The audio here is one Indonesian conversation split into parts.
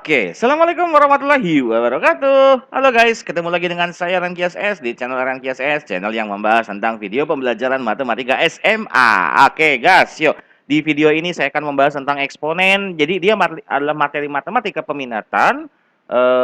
Oke, Assalamualaikum warahmatullahi wabarakatuh. Halo guys, ketemu lagi dengan saya Rankias S di channel Rankias S, channel yang membahas tentang video pembelajaran matematika SMA. Oke guys, yuk. Di video ini saya akan membahas tentang eksponen. Jadi dia adalah materi matematika peminatan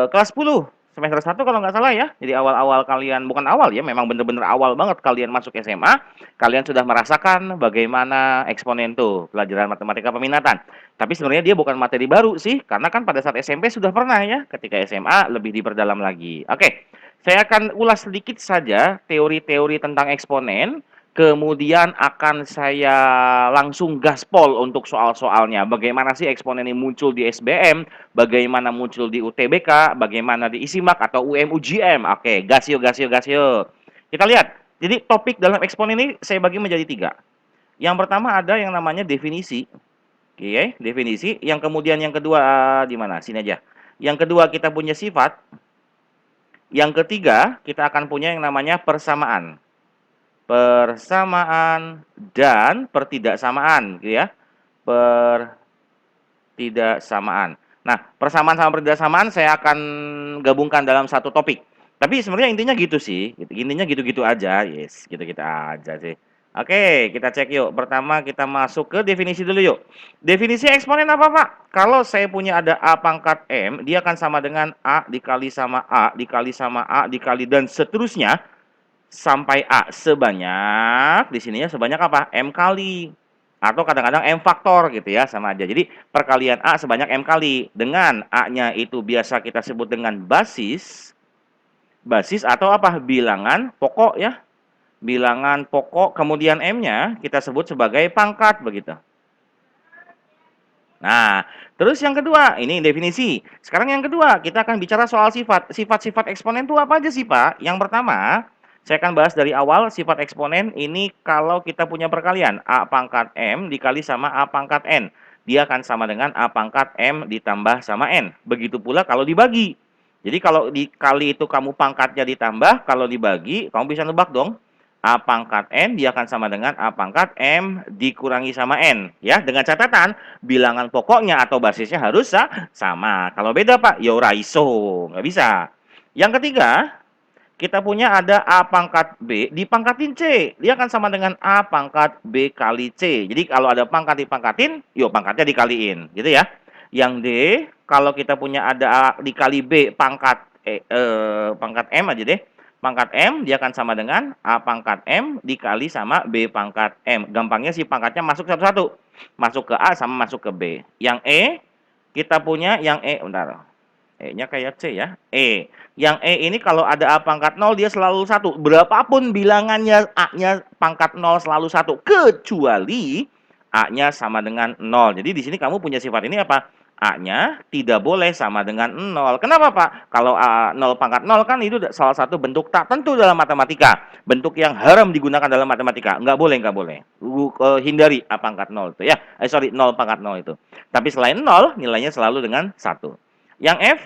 kelas 10 semester 1 kalau nggak salah ya. Jadi awal-awal kalian, bukan awal ya, memang bener-bener awal banget kalian masuk SMA, kalian sudah merasakan bagaimana eksponen tuh, pelajaran matematika peminatan. Tapi sebenarnya dia bukan materi baru sih, karena kan pada saat SMP sudah pernah ya, ketika SMA lebih diperdalam lagi. Oke, saya akan ulas sedikit saja teori-teori tentang eksponen, kemudian akan saya langsung gaspol untuk soal-soalnya. Bagaimana sih eksponen ini muncul di SBM, bagaimana muncul di UTBK, bagaimana di ISIMAK atau UM-UGM. Oke, gas yuk, gas yuk, gas yuk. Kita lihat, jadi topik dalam eksponen ini saya bagi menjadi 3. Yang pertama ada yang namanya definisi. Oke, definisi. Yang kemudian yang kedua di mana? Sini aja. Yang kedua kita punya sifat. Yang ketiga kita akan punya yang namanya persamaan. Persamaan dan pertidaksamaan, gitu ya. Pertidaksamaan. Nah, persamaan sama pertidaksamaan saya akan gabungkan dalam satu topik. Tapi sebenarnya intinya gitu sih. Intinya gitu-gitu aja. Yes, gitu-gitu aja sih. Oke, kita cek yuk. Pertama kita masuk ke definisi dulu yuk. Definisi eksponen apa, Pak? Kalau saya punya ada A pangkat M, dia akan sama dengan A dikali sama A, dikali sama A, dikali dan seterusnya sampai A sebanyak, di sininya sebanyak apa? M kali. Atau kadang-kadang M faktor gitu ya, sama aja. Jadi perkalian A sebanyak M kali. Dengan A-nya itu biasa kita sebut dengan basis. Basis atau apa? Bilangan pokok ya. Bilangan pokok, kemudian M-nya kita sebut sebagai pangkat begitu. Nah, terus yang kedua, ini definisi. Sekarang yang kedua, kita akan bicara soal sifat. Sifat-sifat eksponen itu apa aja sih, Pak? Yang pertama, saya akan bahas dari awal sifat eksponen ini kalau kita punya perkalian. A pangkat M dikali sama A pangkat N. Dia akan sama dengan A pangkat M ditambah sama N. Begitu pula kalau dibagi. Jadi kalau dikali itu kamu pangkatnya ditambah, kalau dibagi, kamu bisa nebak dong. A pangkat N dia akan sama dengan A pangkat M dikurangi sama N. Ya, dengan catatan bilangan pokoknya atau basisnya harus sama. Kalau beda Pak, ya ora iso, nggak bisa. Yang ketiga, kita punya ada A pangkat B dipangkatin C. Dia akan sama dengan A pangkat B kali C. Jadi kalau ada pangkat dipangkatin, yuk pangkatnya dikaliin, gitu ya. Yang D, kalau kita punya ada A dikali B pangkat pangkat M aja deh. Pangkat M dia akan sama dengan A pangkat M dikali sama B pangkat M. Gampangnya sih pangkatnya masuk satu-satu. Masuk ke A sama masuk ke B. Yang E, kita punya yang E, bentar. E-nya kayak C ya. E. Yang E ini kalau ada A pangkat 0 dia selalu 1. Berapapun bilangannya A-nya pangkat 0 selalu 1. Kecuali A-nya sama dengan 0. Jadi di sini kamu punya sifat ini apa? A-nya tidak boleh sama dengan 0. Kenapa Pak? Kalau A 0 pangkat 0 kan itu salah satu bentuk tak tentu dalam matematika. Bentuk yang haram digunakan dalam matematika. Enggak boleh, enggak boleh. Hindari A pangkat 0 itu ya. Sorry, 0 pangkat 0 itu. Tapi selain 0, nilainya selalu dengan 1. Yang F,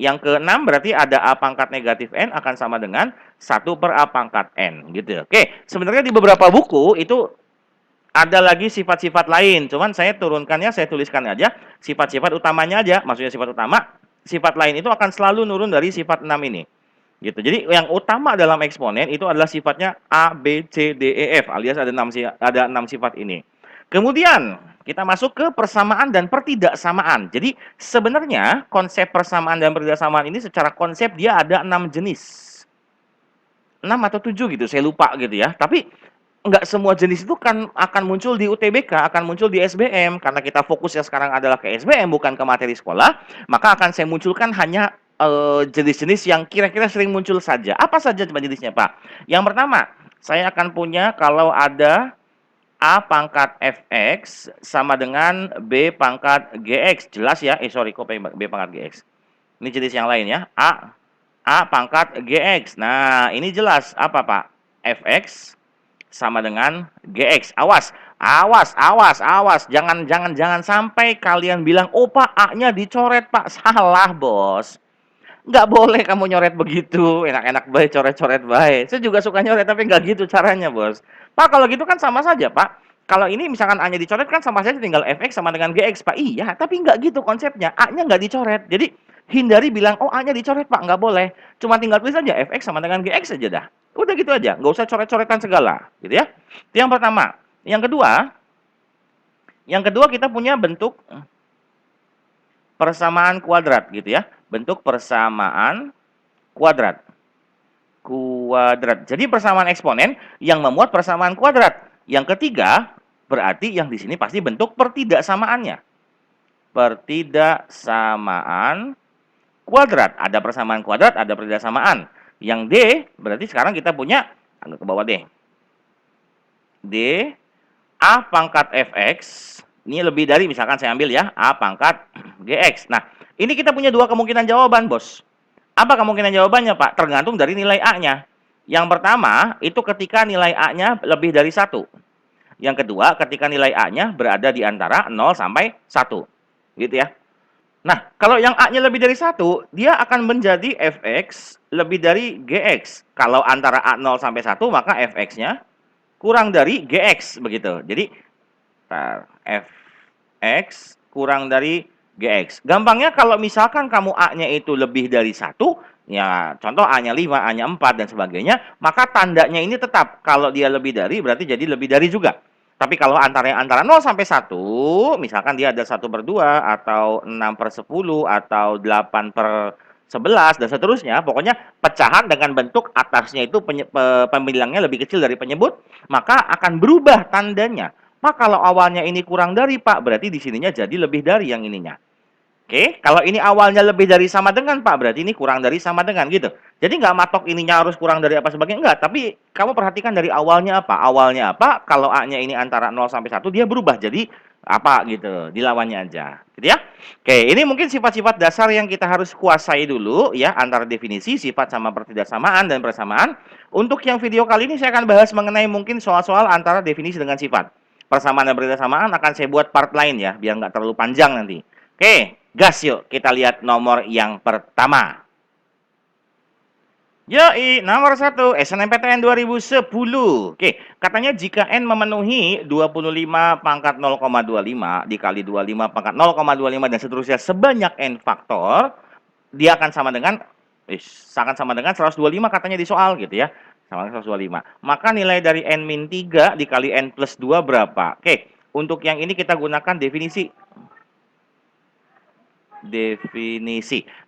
yang ke-6 berarti ada A pangkat negatif N akan sama dengan 1 per A pangkat N. Gitu. Oke, sebenarnya di beberapa buku itu ada lagi sifat-sifat lain, cuman saya turunkannya, saya tuliskan aja sifat-sifat utamanya aja, maksudnya sifat utama, sifat lain itu akan selalu nurun dari sifat 6 ini. Gitu. Jadi yang utama dalam eksponen itu adalah sifatnya A, B, C, D, E, F, alias ada 6 sifat ini. Kemudian kita masuk ke persamaan dan pertidaksamaan. Jadi sebenarnya konsep persamaan dan pertidaksamaan ini secara konsep dia ada 6 jenis. 6 atau 7 gitu, saya lupa gitu ya. Tapi nggak semua jenis itu kan akan muncul di UTBK, akan muncul di SBM. Karena kita fokusnya sekarang adalah ke SBM, bukan ke materi sekolah, maka akan saya munculkan hanya jenis-jenis yang kira-kira sering muncul saja. Apa saja jenisnya, Pak? Yang pertama, saya akan punya kalau ada A pangkat Fx sama dengan B pangkat Gx. Jelas ya? Sorry, kok B pangkat Gx. Ini jenis yang lain ya. A pangkat Gx. Nah, ini jelas apa, Pak? Fx sama dengan Gx. Awas, awas, awas, awas. Jangan sampai kalian bilang, oh Pak, A-nya dicoret Pak. Salah, bos. Nggak boleh kamu nyoret begitu. Enak-enak baik, coret-coret baik. Saya juga suka nyoret, tapi nggak gitu caranya, bos. Pak, kalau gitu kan sama saja, Pak. kalau ini misalkan A-nya dicoret kan sama saja tinggal fx sama dengan gx, Pak. Iya, tapi nggak gitu konsepnya. A-nya nggak dicoret. Jadi hindari bilang, oh A-nya dicoret, Pak. Nggak boleh. Cuma tinggal tulis aja fx sama dengan gx aja dah. Udah gitu aja. Nggak usah coret-coretan segala. Gitu ya. Itu yang pertama. Yang kedua kita punya bentuk persamaan kuadrat gitu ya. Bentuk persamaan kuadrat. Jadi persamaan eksponen yang memuat persamaan kuadrat. Yang ketiga, berarti yang di sini pasti bentuk pertidaksamaannya. Pertidaksamaan kuadrat. Ada persamaan kuadrat, ada pertidaksamaan. Yang D, berarti sekarang kita punya, agak ke bawah D. D, A pangkat Fx, ini lebih dari, misalkan saya ambil ya, A pangkat Gx. Nah, ini kita punya dua kemungkinan jawaban, bos. Apa kemungkinan jawabannya, Pak? Tergantung dari nilai A-nya. Yang pertama, itu ketika nilai A-nya lebih dari 1. Yang kedua, ketika nilai A-nya berada di antara 0 sampai 1. Gitu ya. Nah, kalau yang A-nya lebih dari 1, dia akan menjadi Fx lebih dari Gx. Kalau antara A 0 sampai 1, maka Fx-nya kurang dari Gx. Begitu. Jadi, Fx kurang dari Gx. Gampangnya kalau misalkan kamu A-nya itu lebih dari 1, ya contoh A-nya 5, A-nya 4, dan sebagainya, maka tandanya ini tetap. Kalau dia lebih dari, berarti jadi lebih dari juga. Tapi kalau antara 0 sampai 1, misalkan dia ada 1/2, atau 6/10, atau 8/11, dan seterusnya, pokoknya pecahan dengan bentuk atasnya itu pembilangnya lebih kecil dari penyebut, maka akan berubah tandanya. Pak, kalau awalnya ini kurang dari, Pak, berarti di sininya jadi lebih dari yang ininya. Oke, kalau ini awalnya lebih dari sama dengan, Pak, berarti ini kurang dari sama dengan, gitu. Jadi nggak matok ininya harus kurang dari apa sebagainya, enggak. Tapi kamu perhatikan dari awalnya apa. Awalnya apa, kalau A-nya ini antara 0 sampai 1, dia berubah jadi apa gitu, dilawannya aja. Gitu ya. Oke, ini mungkin sifat-sifat dasar yang kita harus kuasai dulu ya, antara definisi, sifat, sama pertidaksamaan dan persamaan. Untuk yang video kali ini saya akan bahas mengenai mungkin soal-soal antara definisi dengan sifat. Persamaan dan pertidaksamaan akan saya buat part lain ya, biar nggak terlalu panjang nanti. Oke, gas yuk, kita lihat nomor yang pertama. Yoi, nomor 1, SNMPTN 2010. Oke, katanya jika N memenuhi 25 pangkat 0,25 dikali 25 pangkat 0,25 dan seterusnya sebanyak N faktor, dia akan sama dengan, akan sama dengan 125 katanya di soal gitu ya. Sama dengan 125. Maka nilai dari N-3 dikali N plus 2 berapa? Oke, untuk yang ini kita gunakan definisi.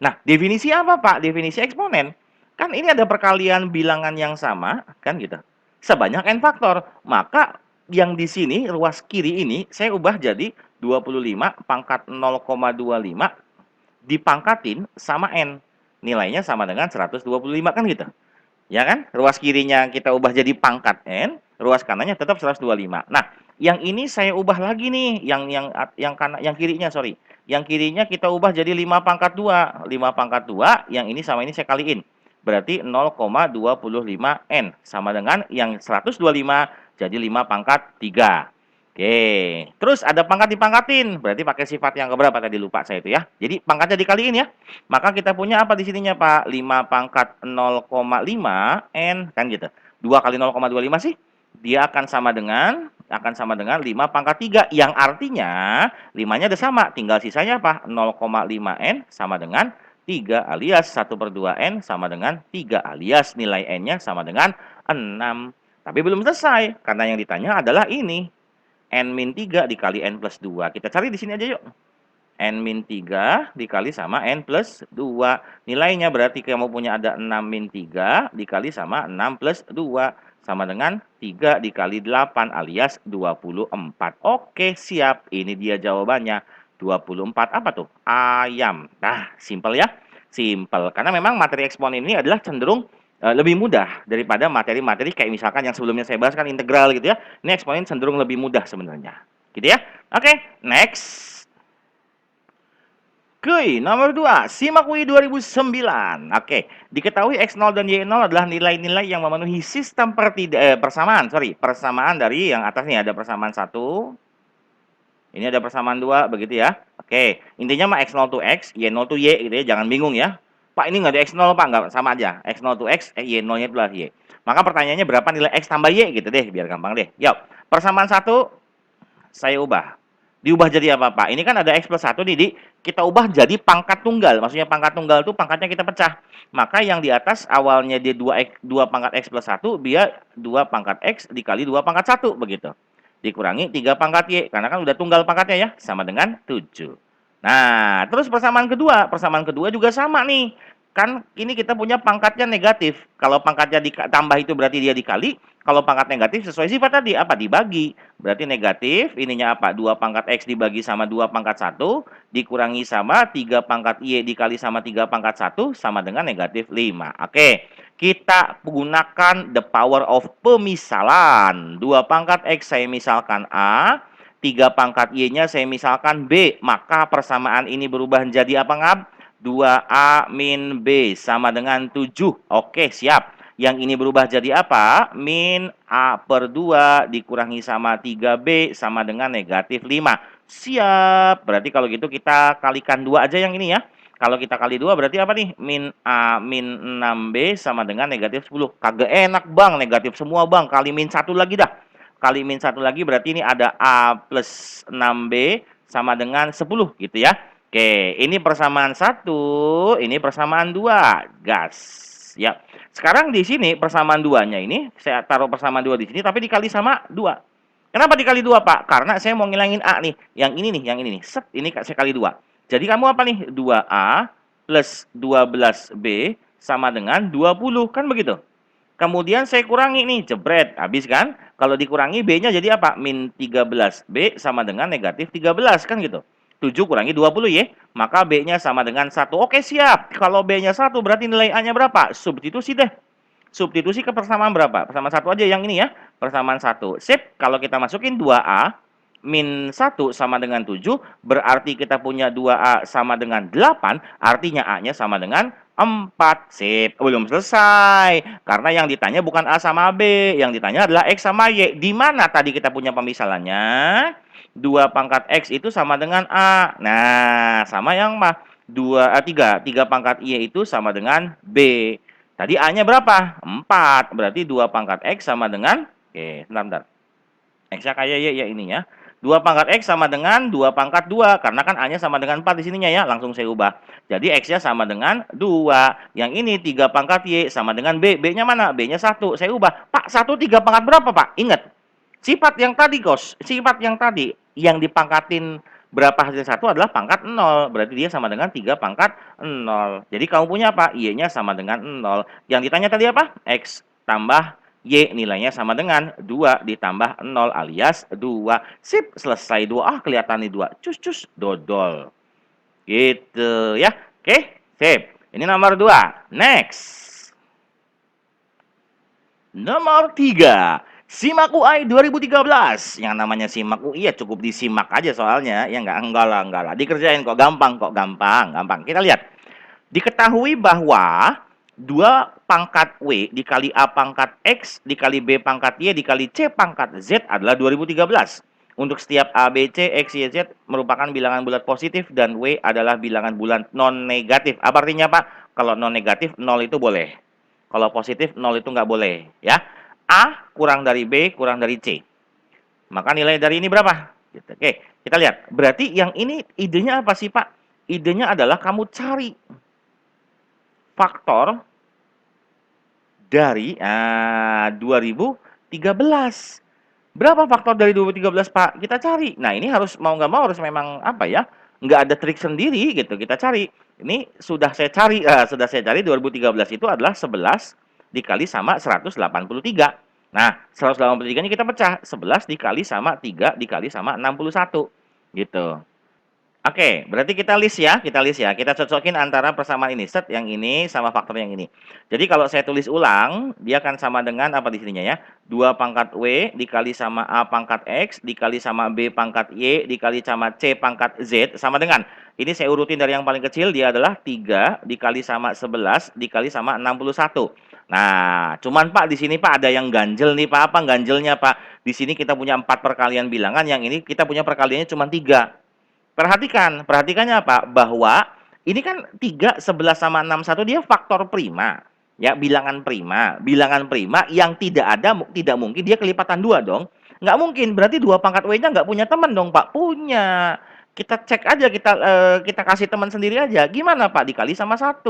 Nah, definisi apa, Pak? Definisi eksponen. Kan ini ada perkalian bilangan yang sama, kan gitu. Sebanyak n faktor. Maka yang di sini ruas kiri ini saya ubah jadi 25 pangkat 0,25 dipangkatin sama n. Nilainya sama dengan 125 kan gitu. Ya kan? Ruas kirinya kita ubah jadi pangkat n, ruas kanannya tetap 125. Nah, yang ini saya ubah lagi nih, yang kirinya, sorry. Yang kirinya kita ubah jadi 5 pangkat 2. 5 pangkat 2, yang ini sama ini saya kaliin. Berarti 0,25 N. Sama dengan yang 125 jadi 5 pangkat 3. Oke. Terus ada pangkat dipangkatin. Berarti pakai sifat yang keberapa tadi, lupa saya itu ya. Jadi pangkatnya dikaliin ya. Maka kita punya apa di sininya, Pak? 5 pangkat 0,5 N. Kan gitu. 2 kali 0,25 sih. Dia akan sama dengan 5 pangkat 3. Yang artinya 5-nya udah sama. Tinggal sisanya apa? 0,5 N sama dengan 3 alias 1/2 N sama dengan 3 alias nilai N-nya sama dengan 6. Tapi belum selesai. Karena yang ditanya adalah ini. N-3 dikali N plus 2. Kita cari di sini aja yuk. N-3 dikali sama N plus 2. Nilainya berarti kamu punya ada 6-3 dikali sama 6 plus 2. Sama dengan 3 dikali 8 alias 24. Oke, siap. Ini dia jawabannya. 24 apa tuh? Ayam. Nah, simple ya. Simple. Karena memang materi eksponen ini adalah cenderung lebih mudah daripada materi-materi kayak misalkan yang sebelumnya saya bahas kan integral gitu ya. Ini eksponen cenderung lebih mudah sebenarnya. Gitu ya. Oke, next. Kuy nomor 2, simak UI 2009. Oke, diketahui X0 dan Y0 adalah nilai-nilai yang memenuhi sistem persamaan dari yang atas nih, ada persamaan 1. Ini ada persamaan 2 begitu ya. Oke, intinya mah X0 to X, Y0 to Y gitu ya, jangan bingung ya. Pak, ini nggak ada X0, Pak, nggak sama aja. X0 to X, Y0-nya adalah Y. Maka pertanyaannya berapa nilai X tambah Y gitu deh, biar gampang deh. Yuk, persamaan 1 Saya ubah. Diubah jadi apa, Pak? Ini kan ada X plus 1 nih, kita ubah jadi pangkat tunggal. Maksudnya pangkat tunggal itu pangkatnya kita pecah. Maka yang di atas awalnya dia 2 pangkat X plus 1, dia 2 pangkat X dikali 2 pangkat 1, begitu. Dikurangi 3 pangkat Y, karena kan udah tunggal pangkatnya ya, sama dengan 7. Nah, terus persamaan kedua juga sama nih. Kan ini kita punya pangkatnya negatif. Kalau pangkatnya ditambah itu berarti dia dikali. Kalau pangkat negatif sesuai sifat tadi, apa? Dibagi. Berarti negatif, ininya apa? 2 pangkat X dibagi sama 2 pangkat 1, dikurangi sama 3 pangkat Y dikali sama 3 pangkat 1, sama dengan negatif 5. Oke, kita gunakan the power of pemisalan. 2 pangkat X saya misalkan A, 3 pangkat Y-nya saya misalkan B. Maka persamaan ini berubah menjadi apa, Ngab? 2A min B sama dengan 7. Oke, siap. Yang ini berubah jadi apa? Min A per 2 dikurangi sama 3B sama dengan negatif 5. Siap. Berarti kalau gitu kita kalikan 2 aja yang ini ya. Kalau kita kali 2 berarti apa nih? Min A min 6B sama dengan negatif 10. Kagak enak, Bang. Negatif semua, Bang. Kali min 1 lagi dah. Kali min 1 lagi berarti ini ada A plus 6B sama dengan 10 gitu ya. Oke, ini persamaan 1, ini persamaan 2. Gas. Ya. Sekarang di sini persamaan 2-nya ini saya taruh persamaan 2 di sini tapi dikali sama 2. Kenapa dikali 2, Pak? Karena saya mau ngilangin A nih. Yang ini nih, yang ini nih. Set, ini saya kali 2. Jadi kamu apa nih? 2A plus 12B sama dengan 20, kan begitu? Kemudian saya kurangi nih, jebret, habis kan? Kalau dikurangi B-nya jadi apa? Min 13B sama dengan negatif 13, kan gitu. 7 kurangi 20 ya, maka B-nya sama dengan 1. Oke, siap. Kalau B-nya 1 berarti nilai A-nya berapa? Substitusi deh. Substitusi ke persamaan berapa? Persamaan 1 aja yang ini ya. Persamaan 1. Sip, kalau kita masukin 2A min 1 sama dengan 7, berarti kita punya 2A sama dengan 8, artinya A-nya sama dengan 4. Sip, belum selesai. Karena yang ditanya bukan A sama B, yang ditanya adalah X sama Y. Di mana tadi kita punya pemisalannya? 2 pangkat X itu sama dengan A. Nah, sama yang mah 3 pangkat Y itu sama dengan B. Tadi A-nya berapa? 4. Berarti 2 pangkat X sama dengan, oke, bentar. X-nya kayak Y ya ini ya. 2 pangkat X sama dengan 2 pangkat 2. Karena kan A-nya sama dengan 4 di sininya ya. Langsung saya ubah. Jadi X-nya sama dengan 2. Yang ini 3 pangkat Y sama dengan B. B-nya mana? B-nya 1. Saya ubah. Pak, 1 3 pangkat berapa, Pak? Ingat. Sifat yang tadi, Kos. Sifat yang tadi. Yang dipangkatin berapa hasil 1 adalah pangkat 0. Berarti dia sama dengan 3 pangkat 0. Jadi kamu punya apa? Y-nya sama dengan 0. Yang ditanya tadi apa? X tambah Y nilainya sama dengan 2 ditambah 0 alias 2. Sip, selesai 2. Ah, kelihatan nih 2. Cus, dodol. Gitu ya. Oke, sip. Ini nomor 2. Next. Nomor 3. SIMAK UI 2013. Yang namanya SIMAK UI ya cukup disimak aja soalnya. Ya enggak lah. Dikerjain kok, gampang. Kita lihat. Diketahui bahwa 2 pangkat W dikali A pangkat X dikali B pangkat Y dikali C pangkat Z adalah 2013. Untuk setiap A, B, C, X, Y, Z merupakan bilangan bulat positif dan W adalah bilangan bulat non negatif. Apa artinya, Pak? Kalau non negatif 0 itu boleh. Kalau positif 0 itu nggak boleh. Ya. A kurang dari B kurang dari C. Maka nilai dari ini berapa? Gitu. Oke, kita lihat. Berarti yang ini idenya apa sih, Pak? Idenya adalah kamu cari faktor dari 2013. Berapa faktor dari 2013, Pak? Kita cari. Nah, ini harus mau nggak mau harus memang apa ya? Nggak ada trik sendiri gitu. Kita cari. Ini sudah saya cari 2013 itu adalah 11 dikali sama 183. Nah, 183-nya kita pecah. 11 dikali sama 3 dikali sama 61. Gitu. Oke, berarti kita list ya. Kita cocokin antara persamaan ini, set yang ini sama faktor yang ini. Jadi kalau saya tulis ulang, dia akan sama dengan apa di sininya ya? 2 pangkat W dikali sama A pangkat X dikali sama B pangkat Y dikali sama C pangkat Z sama dengan, ini saya urutin dari yang paling kecil, dia adalah 3 dikali sama 11 dikali sama 61. Nah, cuman Pak di sini Pak ada yang ganjel nih Pak. Apa ganjelnya Pak? Di sini kita punya 4 perkalian bilangan, yang ini kita punya perkaliannya cuma 3. Perhatikannya apa? Bahwa ini kan 3, 11 sama 61 dia faktor prima. Ya, bilangan prima. Bilangan prima yang tidak mungkin dia kelipatan 2 dong. Nggak mungkin, berarti 2 pangkat W-nya nggak punya teman dong, Pak? Punya. Kita cek aja, kita kasih teman sendiri aja. Gimana, Pak? Dikali sama 1.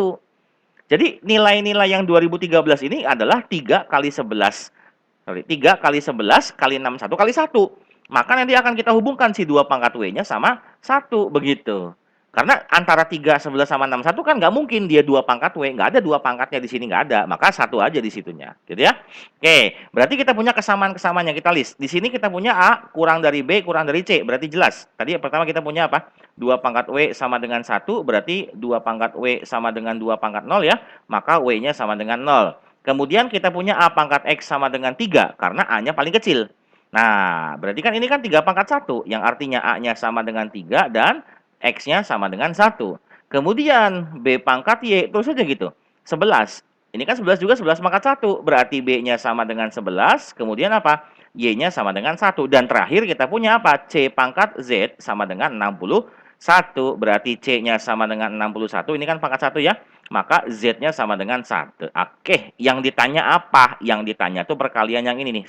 Jadi nilai-nilai yang 2013 ini adalah 3 kali 11. Sorry, 3 kali 11 kali 61 kali 1. Maka nanti akan kita hubungkan si 2 pangkat W-nya sama 1, begitu. Karena antara 3, 11 sama 61 kan nggak mungkin dia 2 pangkat W, nggak ada 2 pangkatnya di sini, nggak ada. Maka 1 aja di situnya, gitu ya. Oke, berarti kita punya kesamaan-kesamaan yang kita list. Di sini kita punya A kurang dari B kurang dari C, berarti jelas. Tadi yang pertama kita punya apa? 2 pangkat W sama dengan 1, berarti 2 pangkat W sama dengan 2 pangkat 0 ya. Maka W-nya sama dengan 0. Kemudian kita punya A pangkat X sama dengan 3, karena A-nya paling kecil. Nah, berarti kan ini kan 3 pangkat 1, yang artinya A-nya sama dengan 3 dan X-nya sama dengan 1. Kemudian B pangkat Y, terus saja gitu. 11. Ini kan 11 juga 11 pangkat 1, berarti B-nya sama dengan 11, kemudian apa? Y-nya sama dengan 1. Dan terakhir kita punya apa? C pangkat Z sama dengan 61, berarti C-nya sama dengan 61, ini kan pangkat 1 ya. Maka Z-nya sama dengan 1. Oke, yang ditanya apa? Yang ditanya tuh perkalian yang ini nih.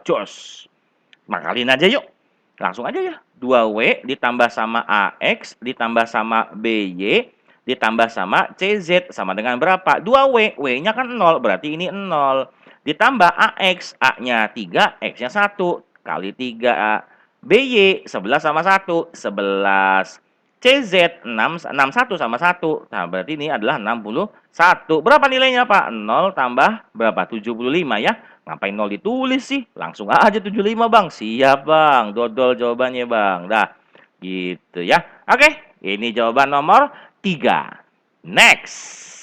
Jos. Makalin aja yuk. Langsung aja ya. 2W ditambah sama AX ditambah sama BY ditambah sama CZ sama dengan berapa? 2W. W-nya kan 0, berarti ini 0. Ditambah AX, A-nya 3, X-nya 1. Kali 3A. BY 11 sama 1, 11. CZ 61 sama 1. Nah, berarti ini adalah 61. Berapa nilainya, Pak? 0 tambah berapa? 75 ya. Ngapain 0 ditulis sih? Langsung aja 75, Bang. Siap, Bang. Dodol jawabannya, Bang. Dah. Gitu ya. Oke, ini jawaban nomor 3. Next.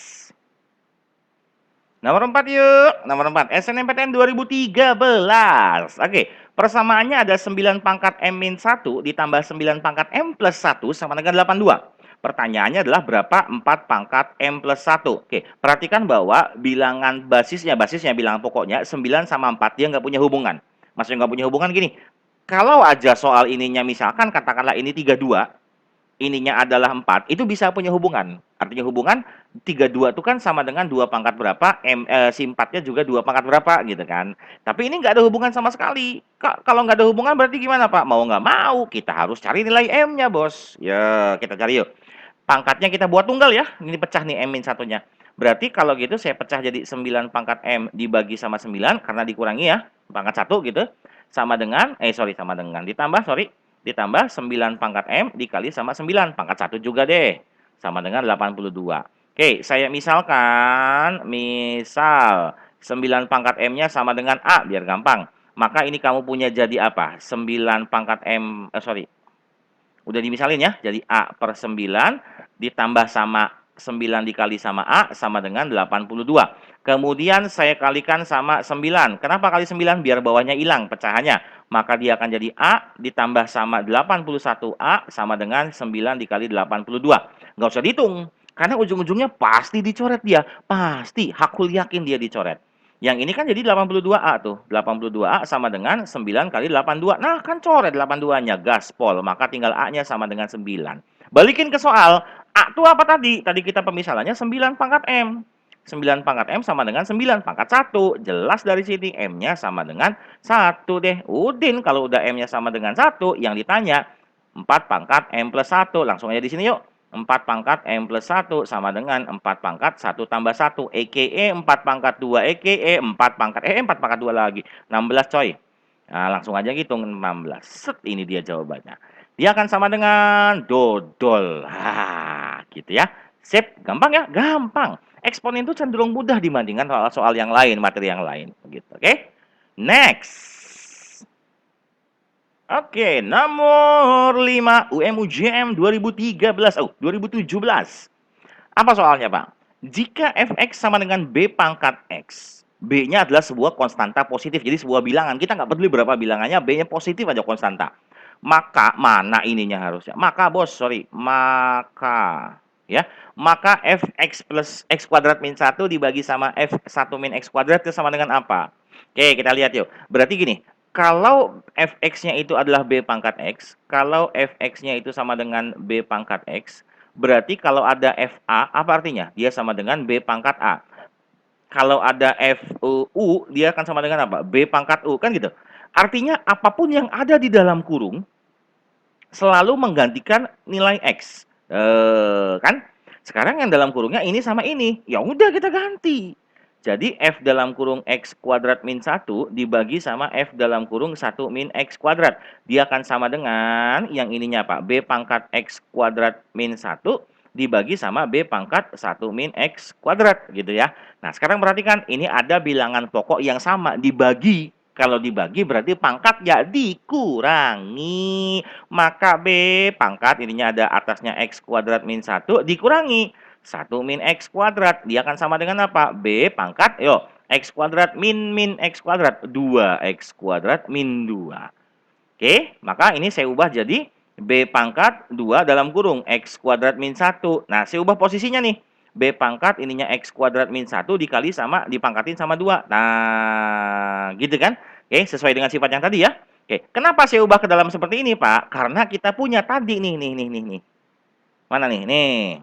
Nomor 4 yuk. Nomor 4. SNMPTN 2013. Oke. Persamaannya ada 9 pangkat M-1 ditambah 9 pangkat M plus 1 sama dengan 82. Pertanyaannya adalah berapa 4 pangkat M plus 1. Oke. Perhatikan bahwa bilangan basisnya bilangan pokoknya 9 sama 4 dia nggak punya hubungan. Maksudnya nggak punya hubungan gini. Kalau aja soal ininya misalkan katakanlah ini 32, ininya adalah 4, itu bisa punya hubungan. Artinya hubungan 32 itu kan sama dengan 2 pangkat berapa, si 4-nya juga 2 pangkat berapa gitu kan. Tapi ini nggak ada hubungan sama sekali. Kalau nggak ada hubungan berarti gimana, Pak? Mau nggak mau kita harus cari nilai M-nya, Bos. Ya, kita cari yuk. Pangkatnya kita buat tunggal ya. Ini pecah nih M-1-nya. Berarti kalau gitu saya pecah jadi 9 pangkat M dibagi sama 9 karena dikurangi ya, pangkat 1 gitu. Sama dengan ditambah 9 pangkat M dikali sama 9 pangkat 1 juga deh. Sama dengan 82. Oke, saya misal 9 pangkat M-nya sama dengan A biar gampang. Maka ini kamu punya jadi apa? 9 pangkat M, udah dimisalin ya. Jadi A per 9 ditambah sama 9 dikali sama A sama dengan 82. Kemudian saya kalikan sama 9. Kenapa kali 9? Biar bawahnya hilang pecahannya. Maka dia akan jadi A ditambah sama 81A sama dengan 9 dikali 82. Nggak usah dihitung. Karena ujung-ujungnya pasti dicoret dia. Pasti. Hakul yakin dia dicoret. Yang ini kan jadi 82A tuh. 82A sama dengan 9 kali 82. Nah, kan coret 82-nya, gaspol. Maka tinggal A-nya sama dengan 9. Balikin ke soal. A itu apa tadi? Tadi kita pemisalannya 9 pangkat M. 9 pangkat M sama dengan 9 pangkat 1. Jelas dari sini M-nya sama dengan 1 deh. Udin kalau udah M-nya sama dengan 1, yang ditanya 4 pangkat M plus 1. Langsung aja di sini yuk. 4 pangkat M plus 1 sama dengan 4 pangkat 1 tambah 1, EKE 4 pangkat 2, EKE 4 pangkat, 4 pangkat 2 lagi, 16 coy. Nah, langsung aja hitung 16. Set, ini dia jawabannya. Dia akan sama dengan dodol. Gitu ya. Sip, gampang ya? Gampang. Eksponen itu cenderung mudah dibandingkan soal-soal yang lain, materi yang lain. Gitu, oke? Next. Oke, nomor 5 UM-UJM 2013, 2017. Apa soalnya, Pak? Jika fx sama dengan b pangkat x, b-nya adalah sebuah konstanta positif, jadi sebuah bilangan. Kita nggak peduli berapa bilangannya, b-nya positif aja konstanta. Maka, mana ininya harusnya? Maka fx plus x kuadrat min 1 dibagi sama f1 min x kuadrat itu sama dengan apa? Oke, kita lihat yuk. Berarti gini, kalau fx-nya itu adalah b pangkat x, kalau fx-nya itu sama dengan b pangkat x, berarti kalau ada fa, apa artinya? Dia sama dengan b pangkat a. Kalau ada fu, dia akan sama dengan apa? B pangkat u, kan gitu. Artinya apapun yang ada di dalam kurung selalu menggantikan nilai X. Kan? Sekarang yang dalam kurungnya ini sama ini. Ya udah kita ganti. Jadi F dalam kurung X kuadrat min 1 dibagi sama F dalam kurung 1 min X kuadrat. Dia akan sama dengan yang ininya Pak. B pangkat X kuadrat min 1 dibagi sama B pangkat 1 min X kuadrat gitu ya. Nah sekarang perhatikan ini ada bilangan pokok yang sama dibagi. Kalau dibagi berarti pangkat ya dikurangi. Maka B pangkat ininya ada atasnya X kuadrat min 1 dikurangi 1 min X kuadrat. Dia akan sama dengan apa? B pangkat, yo, X kuadrat min X kuadrat. 2X kuadrat min 2. Oke, maka ini saya ubah jadi B pangkat 2 dalam kurung X kuadrat min 1. Nah, saya ubah posisinya nih. B pangkat ininya X kuadrat min 1 dikali sama, dipangkatin sama 2. Nah, gitu kan? Oke, sesuai dengan sifat yang tadi ya. Oke, kenapa saya ubah ke dalam seperti ini, Pak? Karena kita punya tadi nih. Mana nih? Nih.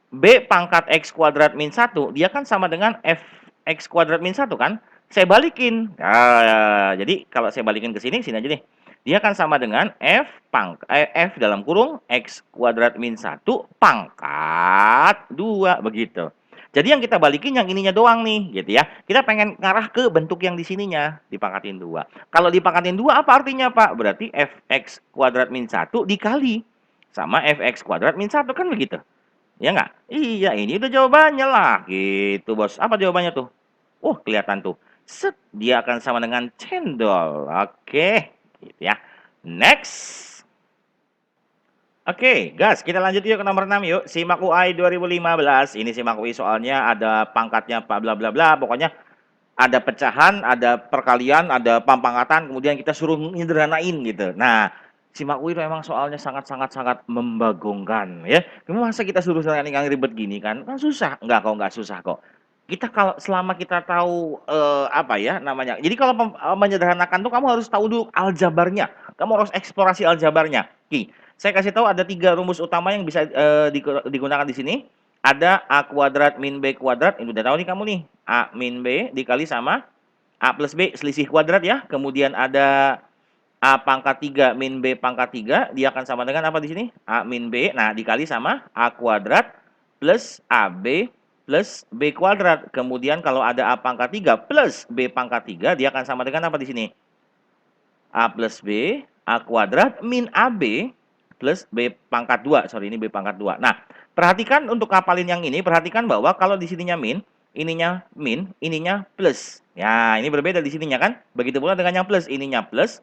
B pangkat X kuadrat min 1, dia kan sama dengan F X kuadrat min 1 kan? Saya balikin. Nah, jadi kalau saya balikin ke sini, sini aja nih. Dia kan sama dengan F dalam kurung X kuadrat min 1 pangkat 2, begitu. Jadi yang kita balikin yang ininya doang nih, gitu ya. Kita pengen ngarah ke bentuk yang di sininya, dipangkatin 2. Kalau dipangkatin 2 apa artinya, Pak? Berarti Fx kuadrat min 1 dikali sama Fx kuadrat min 1, kan begitu? Ya nggak? Iya, ini udah jawabannya lah, gitu bos. Apa jawabannya tuh? Kelihatan tuh. Set, dia akan sama dengan cendol. Oke, gitu ya. Next. Oke, gas. Kita lanjut yuk ke nomor 6 yuk. Simak UI 2015. Ini simak UI soalnya ada pangkatnya Pak bla bla bla. Pokoknya ada pecahan, ada perkalian, ada pangkatan, kemudian kita suruh ngederanain gitu. Nah, simak UI itu emang soalnya sangat membagongkan ya. Masa kita suruh yang ribet gini kan? Kan susah. Enggak susah kok. Kita kalau selama kita tahu apa ya namanya. Jadi kalau menyederhanakan tuh kamu harus tahu dulu aljabarnya. Kamu harus eksplorasi aljabarnya. Oke, saya kasih tahu ada 3 rumus utama yang bisa digunakan di sini. Ada A kuadrat min B kuadrat, ini udah tahu nih kamu nih. A min B dikali sama A plus B selisih kuadrat ya. Kemudian ada A pangkat 3 min B pangkat 3, dia akan sama dengan apa di sini? A min B, nah dikali sama A kuadrat plus AB plus B kuadrat. Kemudian kalau ada A pangkat 3 plus B pangkat 3, dia akan sama dengan apa di sini? A plus B, A kuadrat min AB plus B pangkat 2. Sorry, ini B pangkat 2. Nah, perhatikan untuk ngapalin yang ini, perhatikan bahwa kalau di sininya min, ininya plus. Ya, ini berbeda di sininya kan? Begitu pula dengan yang plus, ininya plus,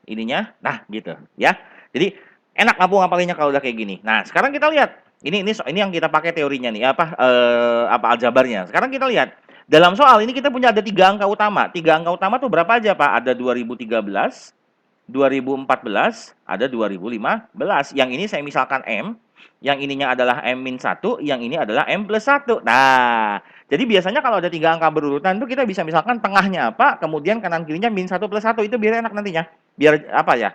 ininya, nah gitu ya. Jadi enak ngapalinnya kalau udah kayak gini. Nah, sekarang kita lihat. Ini yang kita pakai teorinya nih, apa aljabarnya. Sekarang kita lihat. Dalam soal ini kita punya ada 3 angka utama. 3 angka utama tuh berapa aja, Pak? Ada 2013, 2014, ada 2015. Yang ini saya misalkan M, yang ininya adalah M-1, yang ini adalah M+1. Nah, jadi biasanya kalau ada 3 angka berurutan tuh kita bisa misalkan tengahnya apa, kemudian kanan kirinya -1 plus 1, itu biar enak nantinya. Biar apa ya?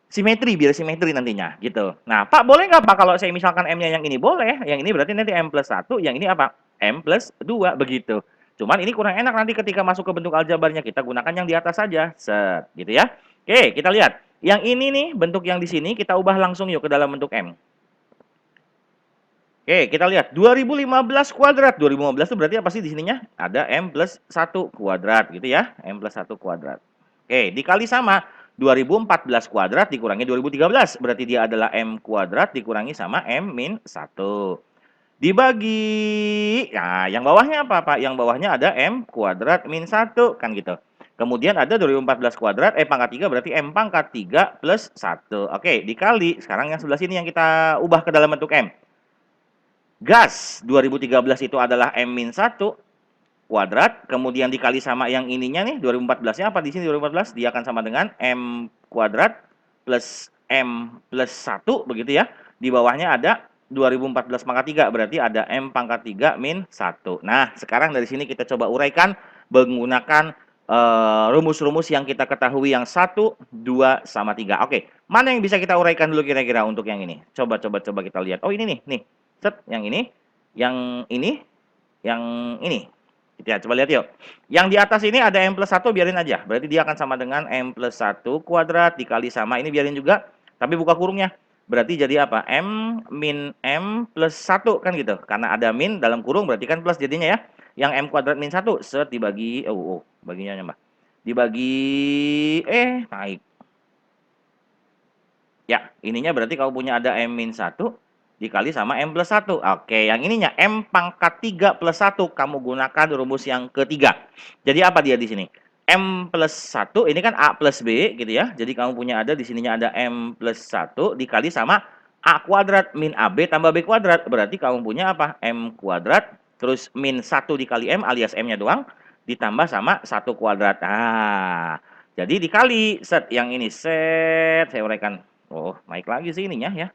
Biar simetri nantinya gitu. Nah, Pak boleh nggak Pak kalau saya misalkan M-nya yang ini? Boleh, yang ini berarti nanti M+1, yang ini apa? M+2 begitu. Cuman ini kurang enak nanti ketika masuk ke bentuk aljabarnya, kita gunakan yang di atas saja. Set, gitu ya. Oke, kita lihat. Yang ini nih, bentuk yang di sini kita ubah langsung yuk ke dalam bentuk M. Oke, kita lihat 2015 kuadrat. 2015 itu berarti apa sih di sininya? Ada M+1 kuadrat gitu ya. M+1 kuadrat. Oke, dikali sama 2014 kuadrat dikurangi 2013. Berarti dia adalah M kuadrat dikurangi sama M-1. Dibagi. Nah, yang bawahnya apa, Pak? Yang bawahnya ada M kuadrat min 1. Kan gitu. Kemudian ada 2014 kuadrat, pangkat 3 berarti M pangkat 3 plus 1. Oke, dikali. Sekarang yang sebelah sini yang kita ubah ke dalam bentuk M. Gas 2013 itu adalah M-1 kuadrat, kemudian dikali sama yang ininya nih 2014-nya apa di sini 2014? Dia akan sama dengan M kuadrat plus M plus 1 begitu ya. Di bawahnya ada 2014 pangkat 3 berarti ada M pangkat 3 min 1. Nah, sekarang dari sini kita coba uraikan menggunakan rumus-rumus yang kita ketahui yang 1, 2 sama 3. Oke, mana yang bisa kita uraikan dulu kira-kira untuk yang ini? Coba kita lihat. Oh, ini nih. Set, yang ini, yang ini, yang ini. Ya, coba lihat yuk. Yang di atas ini ada M plus 1 biarin aja. Berarti dia akan sama dengan M plus 1 kuadrat dikali sama ini biarin juga. Tapi buka kurungnya. Berarti jadi apa? M min M plus 1 kan gitu. Karena ada min dalam kurung berarti kan plus jadinya ya. Yang M kuadrat min 1 set dibagi baginya Mbak. Dibagi naik. Ya, ininya berarti kamu punya ada M min 1 dikali sama M plus 1. Oke, yang ininya M pangkat 3 plus 1. Kamu gunakan rumus yang ketiga. Jadi apa dia di sini? M plus 1, ini kan A plus B gitu ya. Jadi kamu punya ada di sininya ada M plus 1 dikali sama A kuadrat min AB tambah B kuadrat. Berarti kamu punya apa? M kuadrat terus min 1 dikali M alias M-nya doang ditambah sama 1 kuadrat. Nah, jadi dikali set yang ini set saya uraikan. Oh, naik lagi sih ininya ya.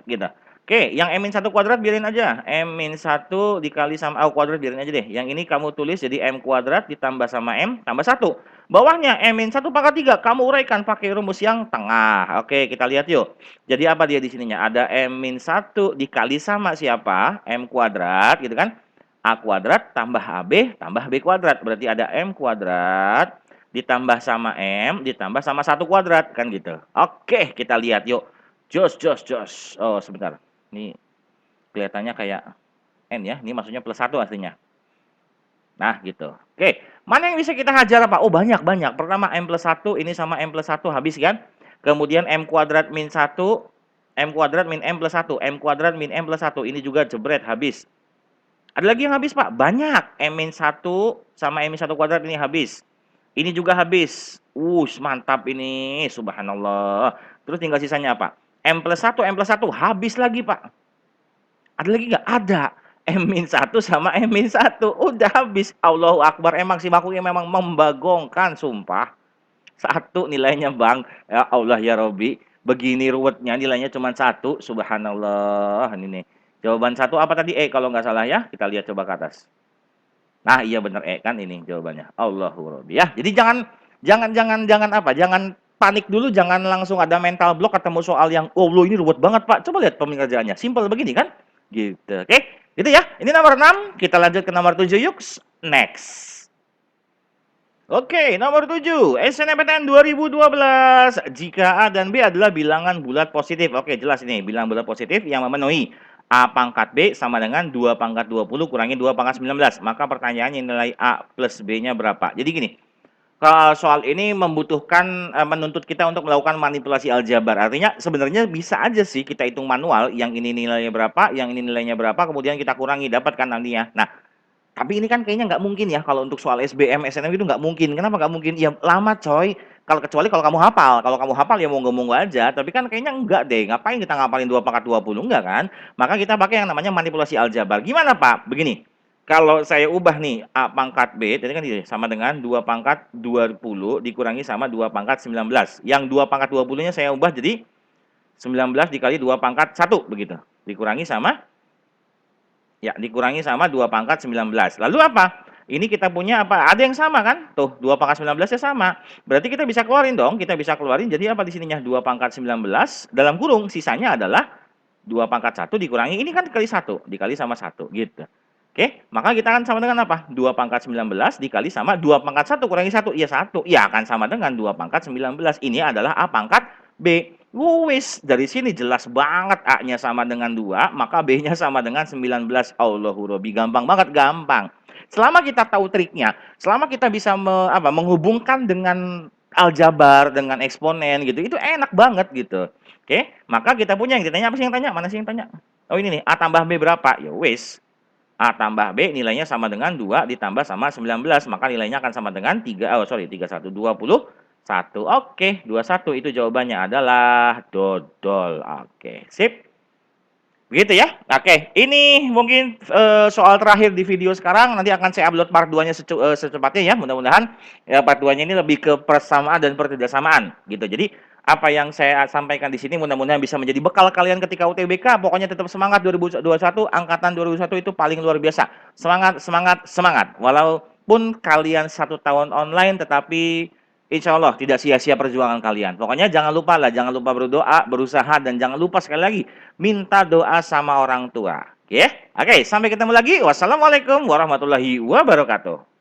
Gitu. Oke, yang M-1 kuadrat biarin aja. M-1 dikali sama A kuadrat biarin aja deh. Yang ini kamu tulis jadi M kuadrat ditambah sama M tambah 1. Bawahnya M-1 pangkat 3. Kamu uraikan pakai rumus yang tengah. Oke, kita lihat yuk. Jadi apa dia di sininya? Ada M-1 dikali sama siapa? M kuadrat gitu kan. A kuadrat tambah AB tambah B kuadrat. Berarti ada M kuadrat ditambah sama M ditambah sama 1 kuadrat kan gitu. Oke, kita lihat yuk. Jos. Oh, sebentar. Ini kelihatannya kayak N ya. Ini maksudnya plus 1 aslinya. Nah, gitu. Oke. Mana yang bisa kita hajar apa? Oh, banyak. Pertama, M plus 1. Ini sama M plus 1 habis kan? Kemudian M kuadrat min 1. M kuadrat min M plus 1. M kuadrat min M plus 1. Ini juga jebret habis. Ada lagi yang habis, Pak? Banyak. M min 1 sama M min 1 kuadrat ini habis. Ini juga habis. Mantap ini. Subhanallah. Terus tinggal sisanya apa? M plus 1 habis lagi, Pak. Ada lagi nggak? Ada. M-1 sama M-1. Udah habis. Allahu Akbar. Emang si makhluk memang membagongkan, sumpah. 1 nilainya, Bang. Ya Allah ya Robbi. Begini ruwetnya nilainya cuma 1. Subhanallah. Ini nih. Jawaban 1 apa tadi? Kalau nggak salah ya. Kita lihat coba ke atas. Nah, iya benar kan ini jawabannya. Allahu Robbi. Ya, jadi jangan apa? Jangan panik dulu, jangan langsung ada mental block ketemu soal yang Allah ini ruwet banget, Pak. Coba lihat pengerjaannya. Simpel begini kan? Gitu. Oke. Gitu ya. Ini nomor 6. Kita lanjut ke nomor 7 yuk. Next. Oke, nomor 7. SNMPTN 2012. Jika A dan B adalah bilangan bulat positif. Oke, jelas ini. Bilangan bulat positif yang memenuhi A pangkat B sama dengan 2 pangkat 20 kurangi 2 pangkat 19. Maka pertanyaannya nilai A plus B-nya berapa? Jadi gini, soal ini membutuhkan menuntut kita untuk melakukan manipulasi aljabar. Artinya sebenarnya bisa aja sih kita hitung manual, yang ini nilainya berapa, yang ini nilainya berapa, kemudian kita kurangi, dapatkan nantinya. Nah, tapi ini kan kayaknya nggak mungkin ya kalau untuk soal SBM, SNM itu nggak mungkin. Kenapa nggak mungkin? Ya lama coy. Kecuali kalau kamu hafal. Kalau kamu hafal ya monggo-monggo aja. Tapi kan kayaknya enggak deh. Ngapain kita ngapalin 2 pangkat 20? Enggak kan? Maka kita pakai yang namanya manipulasi aljabar. Gimana Pak? Begini. Kalau saya ubah nih A pangkat B, tadi kan sama dengan 2 pangkat 20 dikurangi sama 2 pangkat 19. Yang 2 pangkat 20-nya saya ubah jadi 19 dikali 2 pangkat 1 begitu. Dikurangi sama dikurangi sama 2 pangkat 19. Lalu apa? Ini kita punya apa? Ada yang sama kan? Tuh, 2 pangkat 19 ya sama. Berarti kita bisa keluarin dong. Kita bisa keluarin jadi apa di sininya? 2 pangkat 19 dalam kurung sisanya adalah 2 pangkat 1 dikurangi ini kan dikali 1, dikali sama 1 gitu. Oke, maka kita akan sama dengan apa? 2 pangkat 19 dikali sama 2 pangkat 1 kurangi 1. Ya 1. Ya akan sama dengan 2 pangkat 19. Ini adalah A pangkat B. Wis, dari sini jelas banget A-nya sama dengan 2, maka B-nya sama dengan 19. Allahu Robbi, gampang banget, gampang. Selama kita tahu triknya, selama kita bisa menghubungkan dengan aljabar, dengan eksponen gitu, itu enak banget gitu. Oke, maka kita punya yang ditanya apa sih yang tanya? Mana sih yang tanya? Oh ini nih, A tambah B berapa? Ya wis. A tambah B nilainya sama dengan 2 ditambah sama 19. Maka nilainya akan sama dengan 31, 21. Oke, 21 itu jawabannya adalah dodol. Oke, sip. Begitu ya. Oke, ini mungkin soal terakhir di video sekarang. Nanti akan saya upload part 2-nya secepatnya ya. Mudah-mudahan ya part 2-nya ini lebih ke persamaan dan pertidaksamaan gitu. Jadi apa yang saya sampaikan di sini mudah-mudahan bisa menjadi bekal kalian ketika UTBK. Pokoknya tetap semangat 2021, angkatan 2021 itu paling luar biasa. Semangat. Walaupun kalian 1 tahun online tetapi insya Allah tidak sia-sia perjuangan kalian. Pokoknya jangan lupa berdoa, berusaha, dan jangan lupa sekali lagi minta doa sama orang tua. Ya, oke, sampai ketemu lagi. Wassalamualaikum warahmatullahi wabarakatuh.